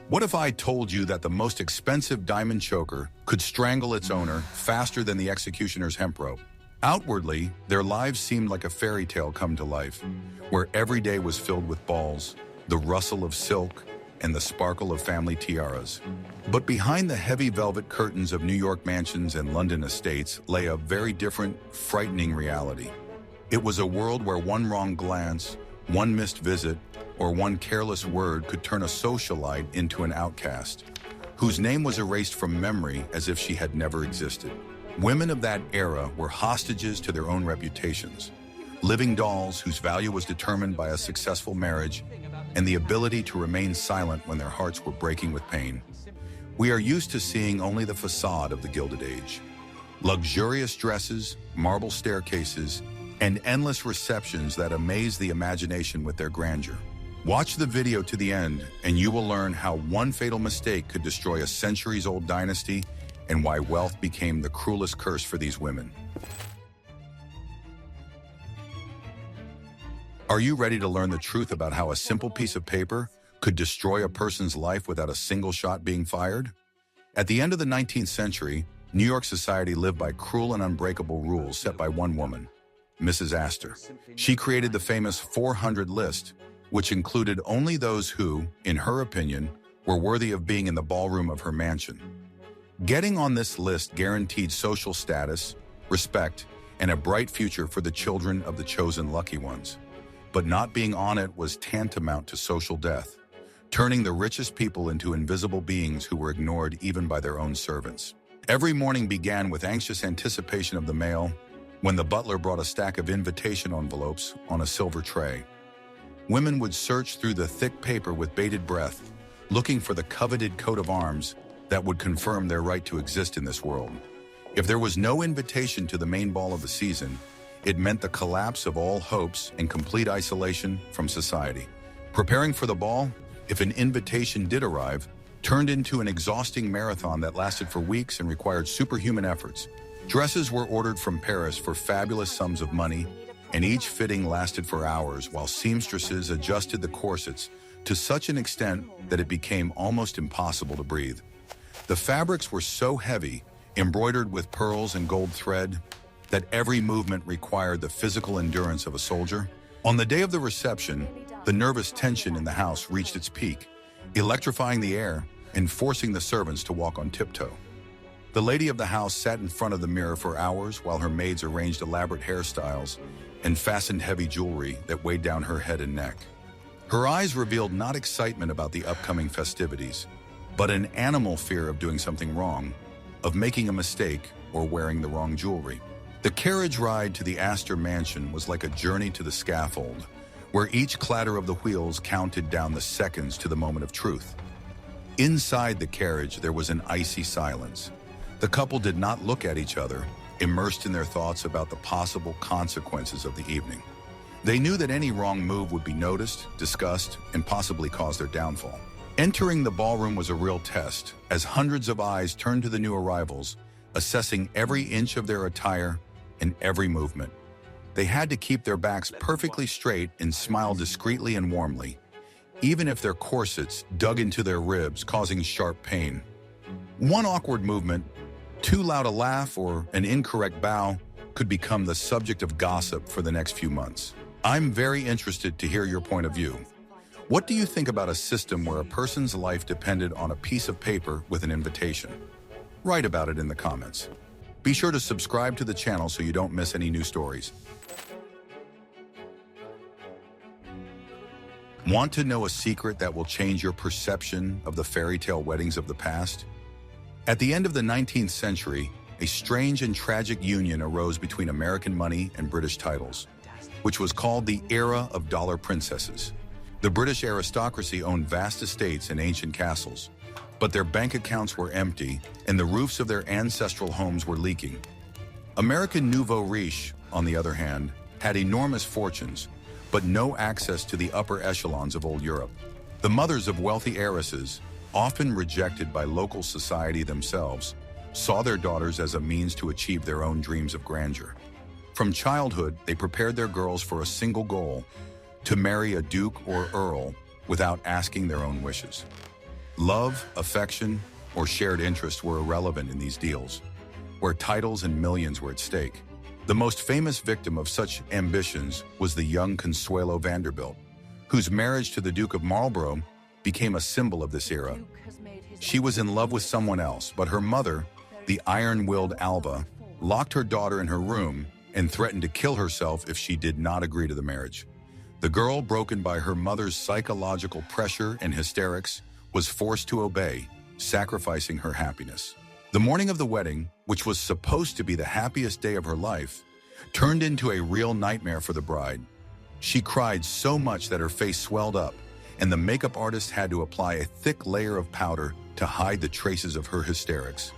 What if I told you that the most expensive diamond choker could strangle its owner faster than the executioner's hemp rope? Outwardly, their lives seemed like a fairy tale come to life, where every day was filled with balls, the rustle of silk, and the sparkle of family tiaras. But behind the heavy velvet curtains of New York mansions and London estates lay a very different, frightening reality. It was a world where one wrong glance, one missed visit, or one careless word could turn a socialite into an outcast, whose name was erased from memory as if she had never existed. Women of that era were hostages to their own reputations, living dolls whose value was determined by a successful marriage and the ability to remain silent when their hearts were breaking with pain. We are used to seeing only the facade of the Gilded Age. Luxurious dresses, marble staircases, and endless receptions that amaze the imagination with their grandeur. Watch the video to the end, and you will learn how one fatal mistake could destroy a centuries-old dynasty and why wealth became the cruelest curse for these women. Are you ready to learn the truth about how a simple piece of paper could destroy a person's life without a single shot being fired? At the end of the 19th century, New York society lived by cruel and unbreakable rules set by one woman, Mrs. Astor. She created the famous 400 list, which included only those who, in her opinion, were worthy of being in the ballroom of her mansion. Getting on this list guaranteed social status, respect, and a bright future for the children of the chosen lucky ones. But not being on it was tantamount to social death, turning the richest people into invisible beings who were ignored even by their own servants. Every morning began with anxious anticipation of the mail, when the butler brought a stack of invitation envelopes on a silver tray. Women would search through the thick paper with bated breath, looking for the coveted coat of arms that would confirm their right to exist in this world. If there was no invitation to the main ball of the season, it meant the collapse of all hopes and complete isolation from society. Preparing for the ball, if an invitation did arrive, turned into an exhausting marathon that lasted for weeks and required superhuman efforts. Dresses were ordered from Paris for fabulous sums of money, and each fitting lasted for hours while seamstresses adjusted the corsets to such an extent that it became almost impossible to breathe. The fabrics were so heavy, embroidered with pearls and gold thread, that every movement required the physical endurance of a soldier. On the day of the reception, the nervous tension in the house reached its peak, electrifying the air and forcing the servants to walk on tiptoe. The lady of the house sat in front of the mirror for hours while her maids arranged elaborate hairstyles and fastened heavy jewelry that weighed down her head and neck. Her eyes revealed not excitement about the upcoming festivities, but an animal fear of doing something wrong, of making a mistake or wearing the wrong jewelry. The carriage ride to the Astor mansion was like a journey to the scaffold, where each clatter of the wheels counted down the seconds to the moment of truth. Inside the carriage, there was an icy silence. The couple did not look at each other, immersed in their thoughts about the possible consequences of the evening. They knew that any wrong move would be noticed, discussed, and possibly cause their downfall. Entering the ballroom was a real test, as hundreds of eyes turned to the new arrivals, assessing every inch of their attire and every movement. They had to keep their backs perfectly straight and smile discreetly and warmly, even if their corsets dug into their ribs, causing sharp pain. One awkward movement, too loud a laugh, or an incorrect bow could become the subject of gossip for the next few months. I'm very interested to hear your point of view. What do you think about a system where a person's life depended on a piece of paper with an invitation? Write about it in the comments. Be sure to subscribe to the channel so you don't miss any new stories. Want to know a secret that will change your perception of the fairy tale weddings of the past? At the end of the 19th century, a strange and tragic union arose between American money and British titles, which was called the era of dollar princesses. The British aristocracy owned vast estates and ancient castles, but their bank accounts were empty and the roofs of their ancestral homes were leaking. American nouveau riche, on the other hand, had enormous fortunes, but no access to the upper echelons of old Europe. The mothers of wealthy heiresses, often rejected by local society themselves, saw their daughters as a means to achieve their own dreams of grandeur. From childhood, they prepared their girls for a single goal: to marry a duke or earl without asking their own wishes. Love, affection, or shared interests were irrelevant in these deals, where titles and millions were at stake. The most famous victim of such ambitions was the young Consuelo Vanderbilt, whose marriage to the Duke of Marlborough became a symbol of this era. She was in love with someone else, but her mother, the iron-willed Alva, locked her daughter in her room and threatened to kill herself if she did not agree to the marriage. The girl, broken by her mother's psychological pressure and hysterics, was forced to obey, sacrificing her happiness. The morning of the wedding, which was supposed to be the happiest day of her life, turned into a real nightmare for the bride. She cried so much that her face swelled up, and the makeup artist had to apply a thick layer of powder to hide the traces of her hysterics.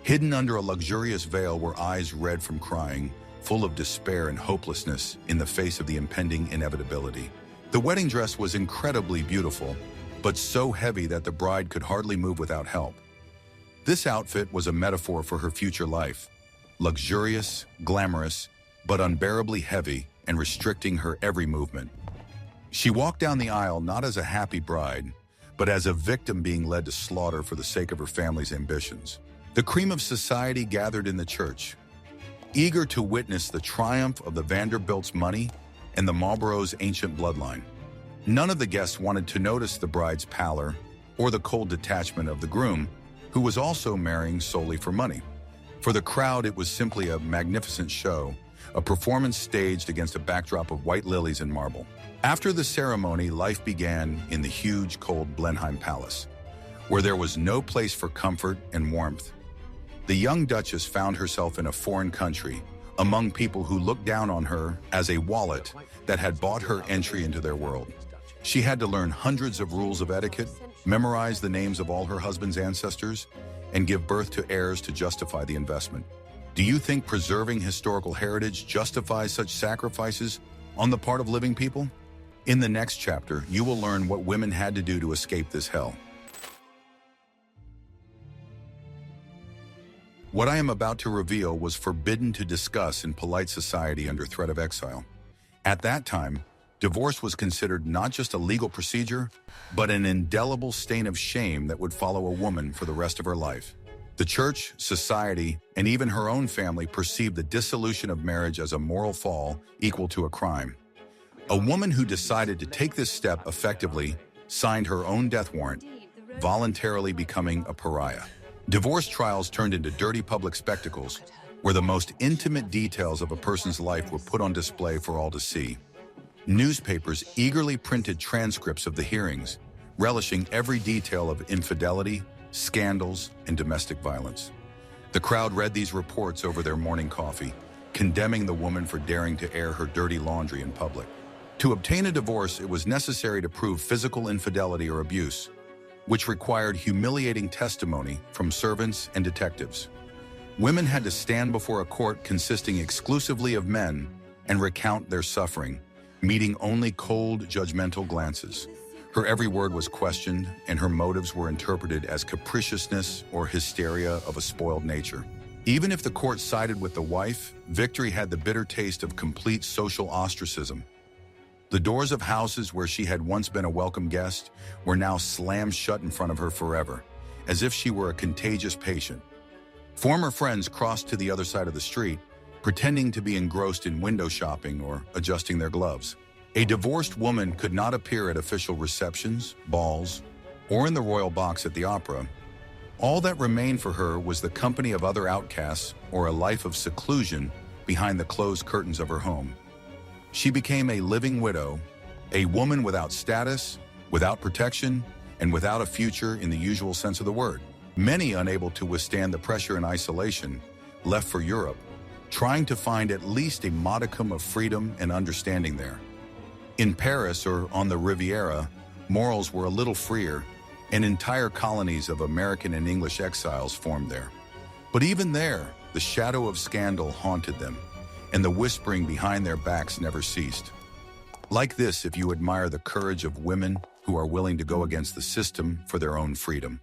Hidden under a luxurious veil were eyes red from crying, full of despair and hopelessness in the face of the impending inevitability. The wedding dress was incredibly beautiful, but so heavy that the bride could hardly move without help. This outfit was a metaphor for her future life, luxurious, glamorous, but unbearably heavy and restricting her every movement. She walked down the aisle not as a happy bride, but as a victim being led to slaughter for the sake of her family's ambitions. The cream of society gathered in the church, eager to witness the triumph of the Vanderbilts' money and the Marlboroughs' ancient bloodline. None of the guests wanted to notice the bride's pallor or the cold detachment of the groom, who was also marrying solely for money. For the crowd, it was simply a magnificent show, a performance staged against a backdrop of white lilies and marble. After the ceremony, life began in the huge, cold Blenheim Palace, where there was no place for comfort and warmth. The young Duchess found herself in a foreign country, among people who looked down on her as a wallet that had bought her entry into their world. She had to learn hundreds of rules of etiquette, memorize the names of all her husband's ancestors, and give birth to heirs to justify the investment. Do you think preserving historical heritage justifies such sacrifices on the part of living people? In the next chapter, you will learn what women had to do to escape this hell. What I am about to reveal was forbidden to discuss in polite society under threat of exile. At that time, divorce was considered not just a legal procedure, but an indelible stain of shame that would follow a woman for the rest of her life. The church, society, and even her own family perceived the dissolution of marriage as a moral fall equal to a crime. A woman who decided to take this step effectively signed her own death warrant, voluntarily becoming a pariah. Divorce trials turned into dirty public spectacles, where the most intimate details of a person's life were put on display for all to see. Newspapers eagerly printed transcripts of the hearings, relishing every detail of infidelity, scandals, and domestic violence. The crowd read these reports over their morning coffee, condemning the woman for daring to air her dirty laundry in public. To obtain a divorce, it was necessary to prove physical infidelity or abuse, which required humiliating testimony from servants and detectives. Women had to stand before a court consisting exclusively of men and recount their suffering, meeting only cold, judgmental glances. Her every word was questioned, and her motives were interpreted as capriciousness or hysteria of a spoiled nature. Even if the court sided with the wife, victory had the bitter taste of complete social ostracism. The doors of houses where she had once been a welcome guest were now slammed shut in front of her forever, as if she were a contagious patient. Former friends crossed to the other side of the street, pretending to be engrossed in window shopping or adjusting their gloves. A divorced woman could not appear at official receptions, balls, or in the royal box at the opera. All that remained for her was the company of other outcasts or a life of seclusion behind the closed curtains of her home. She became a living widow, a woman without status, without protection, and without a future in the usual sense of the word. Many, unable to withstand the pressure and isolation, left for Europe, trying to find at least a modicum of freedom and understanding there. In Paris or on the Riviera, morals were a little freer, and entire colonies of American and English exiles formed there. But even there, the shadow of scandal haunted them, and the whispering behind their backs never ceased. Like this, if you admire the courage of women who are willing to go against the system for their own freedom.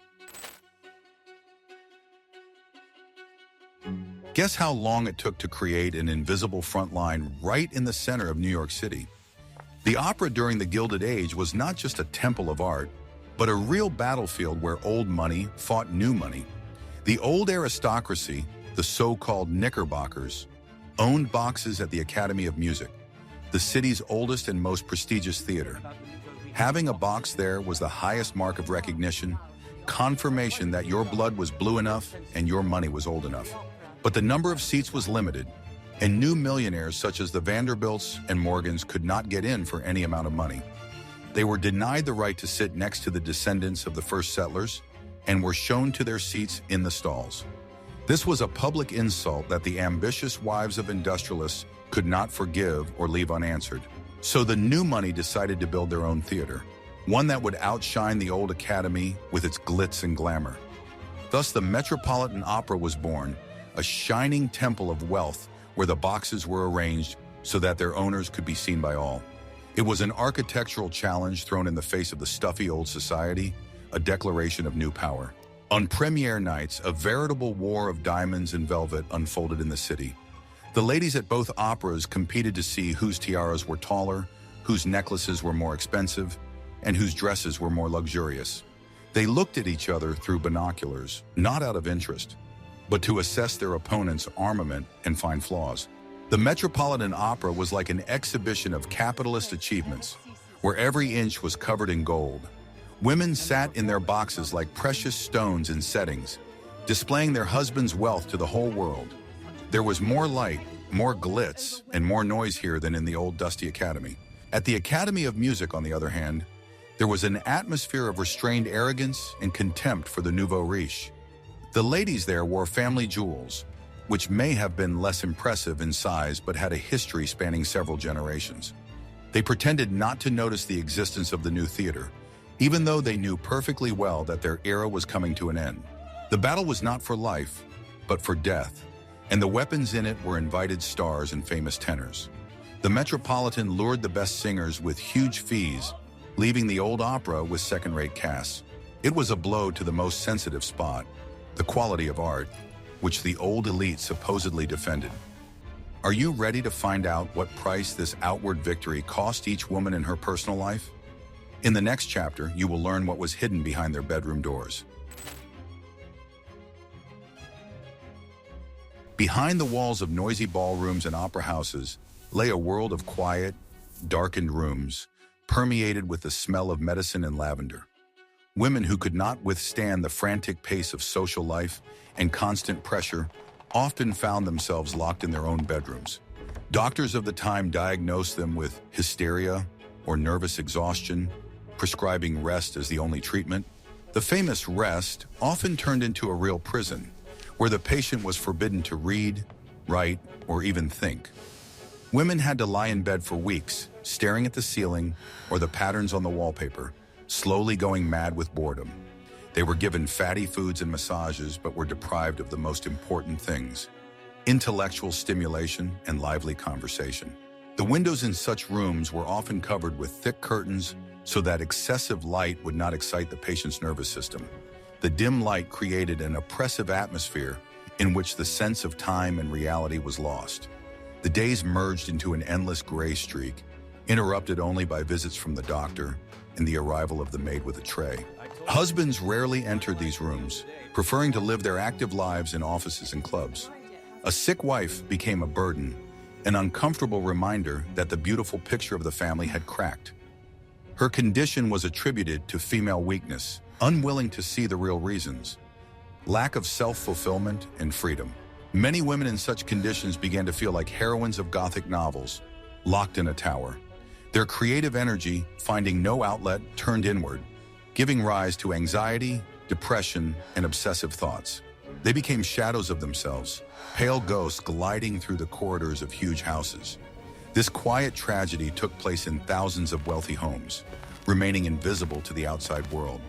Guess how long it took to create an invisible front line right in the center of New York City? The opera during the Gilded Age was not just a temple of art, but a real battlefield where old money fought new money. The old aristocracy, the so-called Knickerbockers, owned boxes at the Academy of Music, the city's oldest and most prestigious theater. Having a box there was the highest mark of recognition, confirmation that your blood was blue enough and your money was old enough. But the number of seats was limited, and new millionaires such as the Vanderbilts and Morgans could not get in for any amount of money. They were denied the right to sit next to the descendants of the first settlers and were shown to their seats in the stalls. This was a public insult that the ambitious wives of industrialists could not forgive or leave unanswered. So the new money decided to build their own theater, one that would outshine the old Academy with its glitz and glamour. Thus, the Metropolitan Opera was born, a shining temple of wealth where the boxes were arranged so that their owners could be seen by all. It was an architectural challenge thrown in the face of the stuffy old society, a declaration of new power. On premiere nights, a veritable war of diamonds and velvet unfolded in the city. The ladies at both operas competed to see whose tiaras were taller, whose necklaces were more expensive, and whose dresses were more luxurious. They looked at each other through binoculars, not out of interest, but to assess their opponent's armament and find flaws. The Metropolitan Opera was like an exhibition of capitalist achievements, where every inch was covered in gold. Women sat in their boxes like precious stones in settings, displaying their husbands' wealth to the whole world. There was more light, more glitz, and more noise here than in the old dusty Academy. At the Academy of Music, on the other hand, there was an atmosphere of restrained arrogance and contempt for the nouveau riche. The ladies there wore family jewels, which may have been less impressive in size but had a history spanning several generations. They pretended not to notice the existence of the new theater, even though they knew perfectly well that their era was coming to an end. The battle was not for life, but for death, and the weapons in it were invited stars and famous tenors. The Metropolitan lured the best singers with huge fees, leaving the old opera with second-rate casts. It was a blow to the most sensitive spot, the quality of art, which the old elite supposedly defended. Are you ready to find out what price this outward victory cost each woman in her personal life? In the next chapter, you will learn what was hidden behind their bedroom doors. Behind the walls of noisy ballrooms and opera houses lay a world of quiet, darkened rooms, permeated with the smell of medicine and lavender. Women who could not withstand the frantic pace of social life and constant pressure often found themselves locked in their own bedrooms. Doctors of the time diagnosed them with hysteria or nervous exhaustion, prescribing rest as the only treatment. The famous rest often turned into a real prison, where the patient was forbidden to read, write, or even think. Women had to lie in bed for weeks, staring at the ceiling or the patterns on the wallpaper, slowly going mad with boredom. They were given fatty foods and massages, but were deprived of the most important things: intellectual stimulation and lively conversation. The windows in such rooms were often covered with thick curtains so that excessive light would not excite the patient's nervous system. The dim light created an oppressive atmosphere in which the sense of time and reality was lost. The days merged into an endless gray streak, interrupted only by visits from the doctor and the arrival of the maid with a tray. Husbands rarely entered these rooms, preferring to live their active lives in offices and clubs. A sick wife became a burden, an uncomfortable reminder that the beautiful picture of the family had cracked. Her condition was attributed to female weakness, unwilling to see the real reasons: lack of self-fulfillment and freedom. Many women in such conditions began to feel like heroines of Gothic novels, locked in a tower. Their creative energy, finding no outlet, turned inward, giving rise to anxiety, depression, and obsessive thoughts. They became shadows of themselves, pale ghosts gliding through the corridors of huge houses. This quiet tragedy took place in thousands of wealthy homes, remaining invisible to the outside world.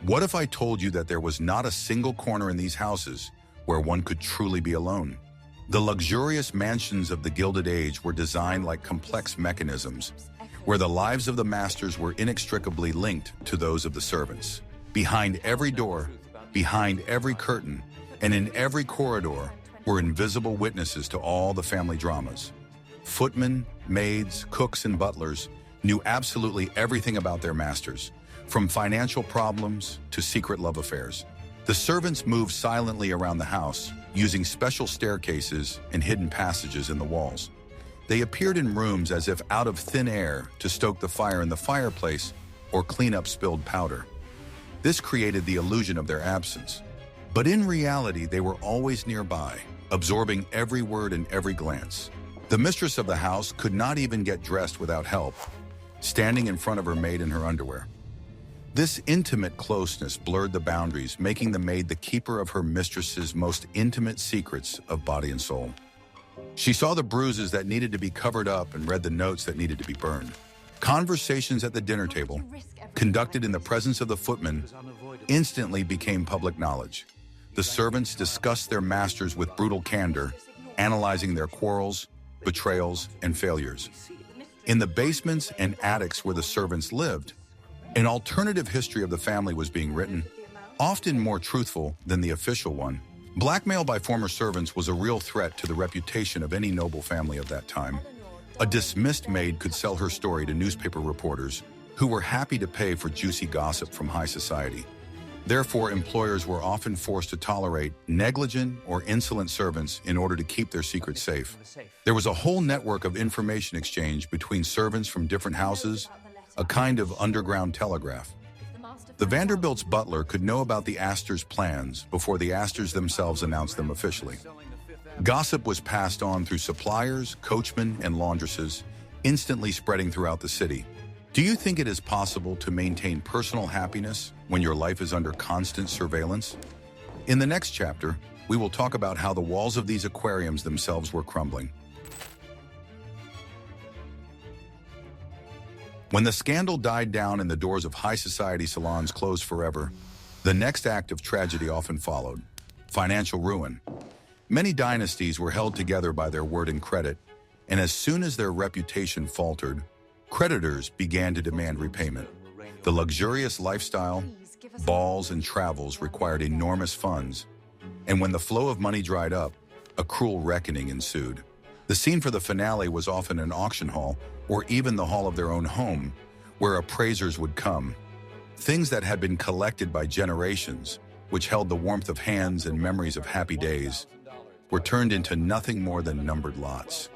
What if I told you that there was not a single corner in these houses where one could truly be alone? The luxurious mansions of the Gilded Age were designed like complex mechanisms, where the lives of the masters were inextricably linked to those of the servants. Behind every door, behind every curtain, and in every corridor were invisible witnesses to all the family dramas. Footmen, maids, cooks, and butlers knew absolutely everything about their masters, from financial problems to secret love affairs. The servants moved silently around the house, using special staircases and hidden passages in the walls. They appeared in rooms as if out of thin air to stoke the fire in the fireplace or clean up spilled powder. This created the illusion of their absence. But in reality, they were always nearby, absorbing every word and every glance. The mistress of the house could not even get dressed without help, standing in front of her maid in her underwear. This intimate closeness blurred the boundaries, making the maid the keeper of her mistress's most intimate secrets of body and soul. She saw the bruises that needed to be covered up and read the notes that needed to be burned. Conversations at the dinner table, conducted in the presence of the footman, instantly became public knowledge. The servants discussed their masters with brutal candor, analyzing their quarrels, betrayals, and failures. In the basements and attics where the servants lived, an alternative history of the family was being written, often more truthful than the official one. Blackmail by former servants was a real threat to the reputation of any noble family of that time. A dismissed maid could sell her story to newspaper reporters who were happy to pay for juicy gossip from high society. Therefore, employers were often forced to tolerate negligent or insolent servants in order to keep their secrets safe. There was a whole network of information exchange between servants from different houses, a kind of underground telegraph. The Vanderbilt's butler could know about the Astors' plans before the Astors themselves announced them officially. Gossip was passed on through suppliers, coachmen, and laundresses, instantly spreading throughout the city. Do you think it is possible to maintain personal happiness when your life is under constant surveillance? In the next chapter, we will talk about how the walls of these aquariums themselves were crumbling. When the scandal died down and the doors of high society salons closed forever, the next act of tragedy often followed: financial ruin. Many dynasties were held together by their word and credit, and as soon as their reputation faltered, creditors began to demand repayment. The luxurious lifestyle, balls, and travels required enormous funds, and when the flow of money dried up, a cruel reckoning ensued. The scene for the finale was often an auction hall, or even the hall of their own home, where appraisers would come. Things that had been collected by generations, which held the warmth of hands and memories of happy days, were turned into nothing more than numbered lots.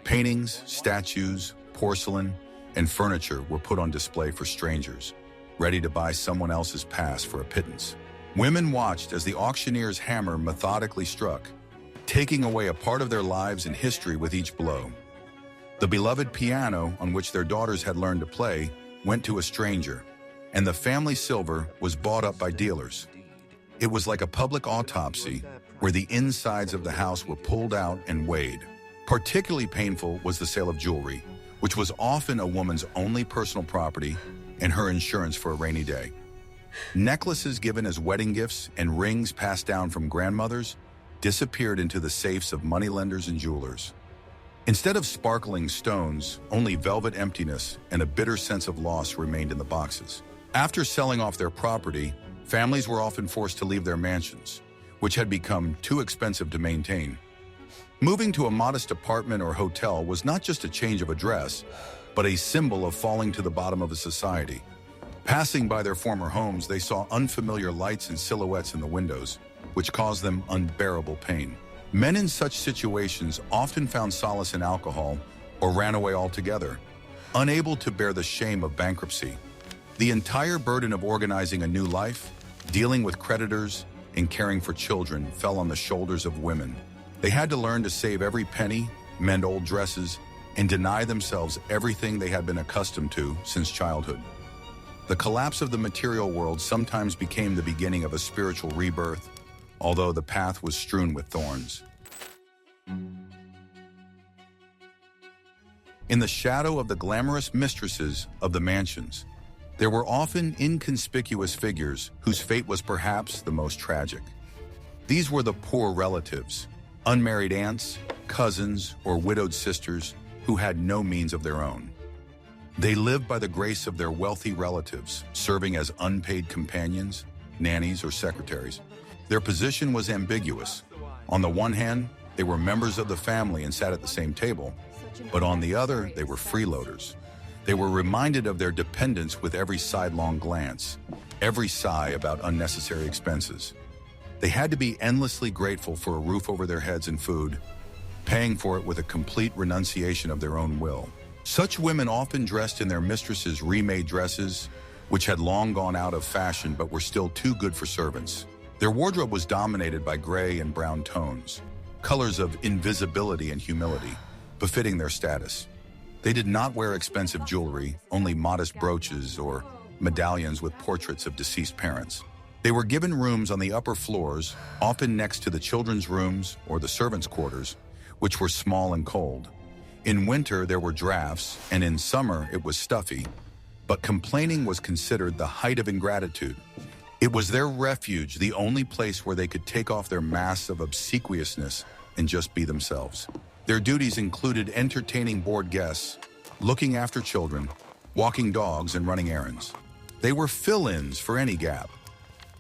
Paintings, statues, porcelain, and furniture were put on display for strangers, ready to buy someone else's past for a pittance. Women watched as the auctioneer's hammer methodically struck, taking away a part of their lives and history with each blow. The beloved piano on which their daughters had learned to play went to a stranger, and the family silver was bought up by dealers. It was like a public autopsy where the insides of the house were pulled out and weighed. Particularly painful was the sale of jewelry, which was often a woman's only personal property and her insurance for a rainy day. Necklaces given as wedding gifts and rings passed down from grandmothers disappeared into the safes of moneylenders and jewelers. Instead of sparkling stones, only velvet emptiness and a bitter sense of loss remained in the boxes. After selling off their property, families were often forced to leave their mansions, which had become too expensive to maintain. Moving to a modest apartment or hotel was not just a change of address, but a symbol of falling to the bottom of a society. Passing by their former homes, they saw unfamiliar lights and silhouettes in the windows, which caused them unbearable pain. Men in such situations often found solace in alcohol or ran away altogether, unable to bear the shame of bankruptcy. The entire burden of organizing a new life, dealing with creditors, and caring for children fell on the shoulders of women. They had to learn to save every penny, mend old dresses, and deny themselves everything they had been accustomed to since childhood. The collapse of the material world sometimes became the beginning of a spiritual rebirth, although the path was strewn with thorns. In the shadow of the glamorous mistresses of the mansions, there were often inconspicuous figures whose fate was perhaps the most tragic. These were the poor relatives, unmarried aunts, cousins, or widowed sisters who had no means of their own. They lived by the grace of their wealthy relatives, serving as unpaid companions, nannies, or secretaries. Their position was ambiguous. On the one hand, they were members of the family and sat at the same table, but on the other, they were freeloaders. They were reminded of their dependence with every sidelong glance, every sigh about unnecessary expenses. They had to be endlessly grateful for a roof over their heads and food, paying for it with a complete renunciation of their own will. Such women often dressed in their mistress's remade dresses, which had long gone out of fashion but were still too good for servants. Their wardrobe was dominated by gray and brown tones, colors of invisibility and humility, befitting their status. They did not wear expensive jewelry, only modest brooches or medallions with portraits of deceased parents. They were given rooms on the upper floors, often next to the children's rooms or the servants' quarters, which were small and cold. In winter, there were drafts, and in summer, it was stuffy. But complaining was considered the height of ingratitude. It was their refuge, the only place where they could take off their masks of obsequiousness and just be themselves. Their duties included entertaining bored guests, looking after children, walking dogs, and running errands. They were fill-ins for any gap.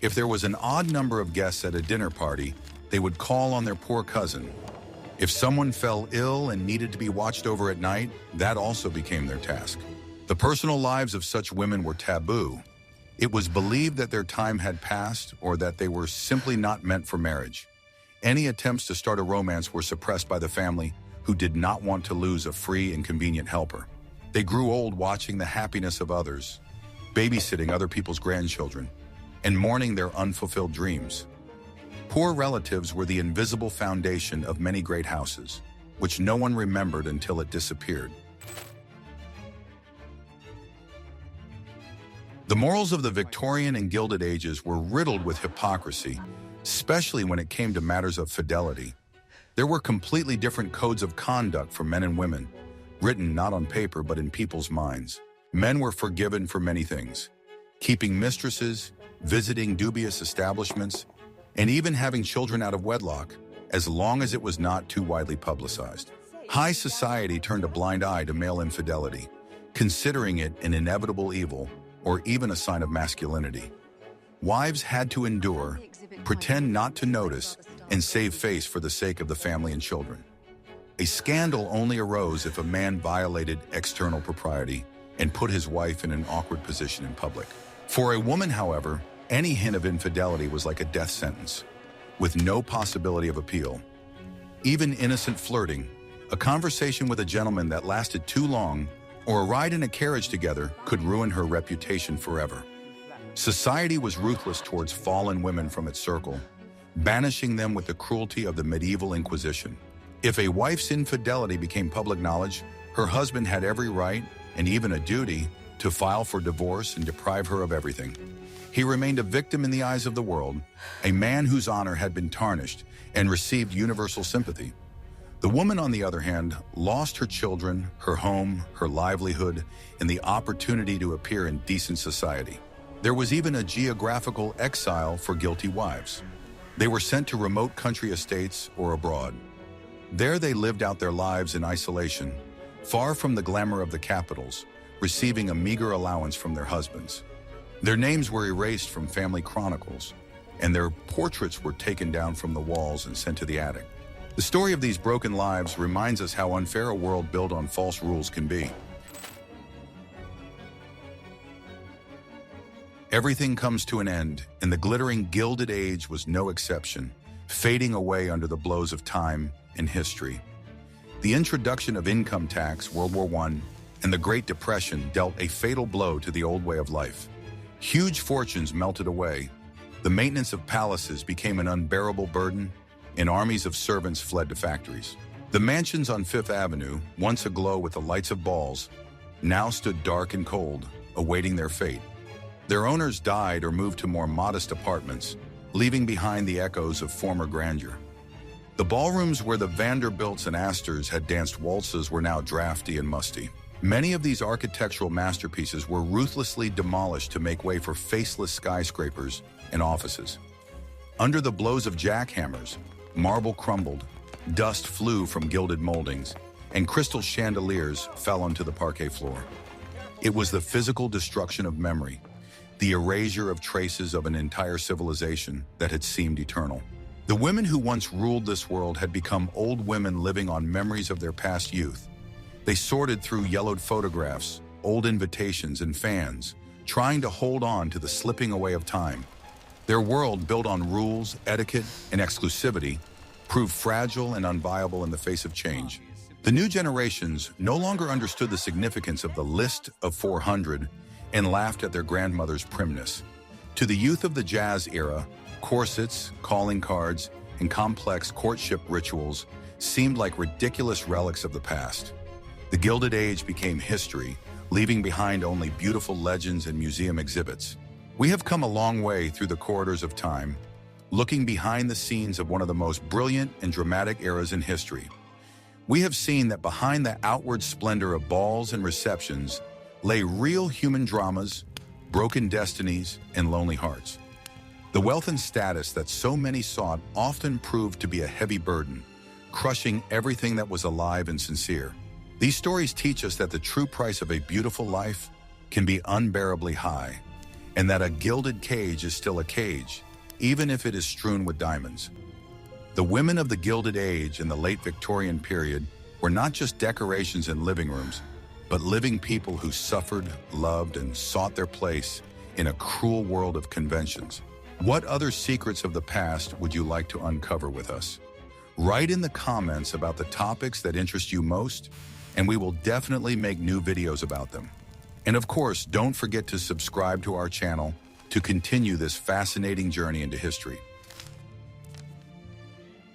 If there was an odd number of guests at a dinner party, they would call on their poor cousin. If someone fell ill and needed to be watched over at night, that also became their task. The personal lives of such women were taboo. It was believed that their time had passed or that they were simply not meant for marriage. Any attempts to start a romance were suppressed by the family, who did not want to lose a free and convenient helper. They grew old watching the happiness of others, babysitting other people's grandchildren, and mourning their unfulfilled dreams. Poor relatives were the invisible foundation of many great houses, which no one remembered until it disappeared. The morals of the Victorian and Gilded Ages were riddled with hypocrisy, especially when it came to matters of fidelity. There were completely different codes of conduct for men and women, written not on paper but in people's minds. Men were forgiven for many things: keeping mistresses, visiting dubious establishments, and even having children out of wedlock, as long as it was not too widely publicized. High society turned a blind eye to male infidelity, considering it an inevitable evil or even a sign of masculinity. Wives had to endure, pretend not to notice, and save face for the sake of the family and children. A scandal only arose if a man violated external propriety and put his wife in an awkward position in public. For a woman, however, any hint of infidelity was like a death sentence, with no possibility of appeal. Even innocent flirting, a conversation with a gentleman that lasted too long, or a ride in a carriage together could ruin her reputation forever. Society was ruthless towards fallen women from its circle, banishing them with the cruelty of the medieval Inquisition. If a wife's infidelity became public knowledge, her husband had every right, and even a duty, to file for divorce and deprive her of everything. He remained a victim in the eyes of the world, a man whose honor had been tarnished and received universal sympathy. The woman, on the other hand, lost her children, her home, her livelihood, and the opportunity to appear in decent society. There was even a geographical exile for guilty wives. They were sent to remote country estates or abroad. There they lived out their lives in isolation, far from the glamour of the capitals, receiving a meager allowance from their husbands. Their names were erased from family chronicles, and their portraits were taken down from the walls and sent to the attic. The story of these broken lives reminds us how unfair a world built on false rules can be. Everything comes to an end, and the glittering Gilded Age was no exception, fading away under the blows of time and history. The introduction of income tax, World War I, and the Great Depression dealt a fatal blow to the old way of life. Huge fortunes melted away. The maintenance of palaces became an unbearable burden, and armies of servants fled to factories. The mansions on Fifth Avenue, once aglow with the lights of balls, now stood dark and cold, awaiting their fate. Their owners died or moved to more modest apartments, leaving behind the echoes of former grandeur. The ballrooms where the Vanderbilts and Astors had danced waltzes were now drafty and musty. Many of these architectural masterpieces were ruthlessly demolished to make way for faceless skyscrapers and offices. Under the blows of jackhammers, marble crumbled, dust flew from gilded moldings, and crystal chandeliers fell onto the parquet floor. It was the physical destruction of memory, the erasure of traces of an entire civilization that had seemed eternal. The women who once ruled this world had become old women living on memories of their past youth. They sorted through yellowed photographs, old invitations and fans, trying to hold on to the slipping away of time. Their world, built on rules, etiquette, and exclusivity, proved fragile and unviable in the face of change. The new generations no longer understood the significance of the list of 400 and laughed at their grandmother's primness. To the youth of the jazz era, corsets, calling cards, and complex courtship rituals seemed like ridiculous relics of the past. The Gilded Age became history, leaving behind only beautiful legends and museum exhibits. We have come a long way through the corridors of time, looking behind the scenes of one of the most brilliant and dramatic eras in history. We have seen that behind the outward splendor of balls and receptions lay real human dramas, broken destinies, and lonely hearts. The wealth and status that so many sought often proved to be a heavy burden, crushing everything that was alive and sincere. These stories teach us that the true price of a beautiful life can be unbearably high, and that a gilded cage is still a cage, even if it is strewn with diamonds. The women of the Gilded Age in the late Victorian period were not just decorations in living rooms, but living people who suffered, loved, and sought their place in a cruel world of conventions. What other secrets of the past would you like to uncover with us? Write in the comments about the topics that interest you most, and we will definitely make new videos about them. And of course, don't forget to subscribe to our channel to continue this fascinating journey into history.